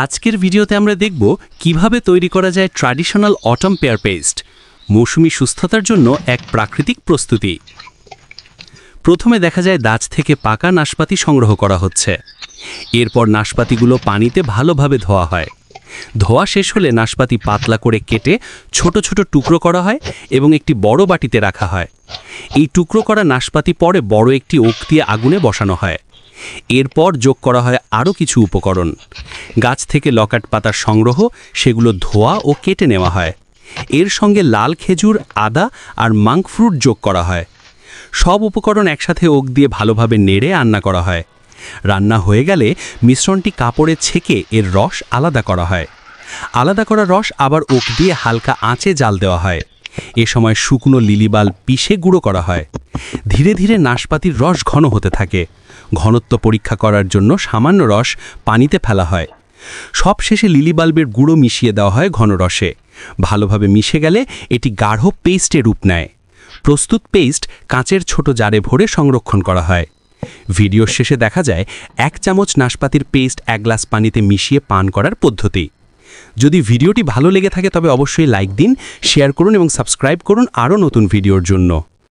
আজকের ভিডিওতে আমরা দেখব কিভাবে তৈরি করা যায় ট্র্যাডিশনাল অটম পেয়ার পেস্ট, মৌসুমী সুস্থতার জন্য এক প্রাকৃতিক প্রস্তুতি। প্রথমে দেখা যায় গাছ থেকে পাকা নাশপাতি সংগ্রহ করা হচ্ছে। এরপর নাশপাতিগুলো পানিতে ভালোভাবে ধোয়া হয়। ধোয়া শেষ হলে নাশপাতি পাতলা করে কেটে ছোট ছোট টুকরো করা হয় এবং একটি বড় বাটিতে রাখা হয়। এই টুকরো করা নাশপাতি পরে বড় একটি ওক দিয়ে আগুনে বসানো হয়। এরপর যোগ করা হয় আরও কিছু উপকরণ। গাছ থেকে লকাট পাতার সংগ্রহ, সেগুলো ধোয়া ও কেটে নেওয়া হয়। এর সঙ্গে লাল খেজুর, আদা আর মাঙ্ক ফ্রুট যোগ করা হয়। সব উপকরণ একসাথে ওক দিয়ে ভালোভাবে নেড়ে রান্না করা হয়। রান্না হয়ে গেলে মিশ্রণটি কাপড়ে ছেঁকে এর রস আলাদা করা হয়। আলাদা করা রস আবার ওক দিয়ে হালকা আঁচে জাল দেওয়া হয়। এ সময় শুকনো লিলিবাল পিষে গুঁড়ো করা হয়। ধীরে ধীরে নাশপাতির রস ঘন হতে থাকে। ঘনত্ব পরীক্ষা করার জন্য সামান্য রস পানিতে ফেলা হয়। সব শেষে লিলি বাল্বের গুঁড়ো মিশিয়ে দেওয়া হয় ঘন রসে। ভালোভাবে মিশে গেলে এটি গাঢ় পেস্টে রূপ নেয়। প্রস্তুত পেস্ট কাঁচের ছোট জারে ভরে সংরক্ষণ করা হয়। ভিডিওর শেষে দেখা যায় 1 চামচ নাশপাতির পেস্ট 1 গ্লাস পানিতে মিশিয়ে পান করার পদ্ধতি। যদি ভিডিওটি ভালো লেগে থাকে তবে অবশ্যই লাইক দিন, শেয়ার করুন এবং সাবস্ক্রাইব করুন আরও নতুন ভিডিওর জন্য।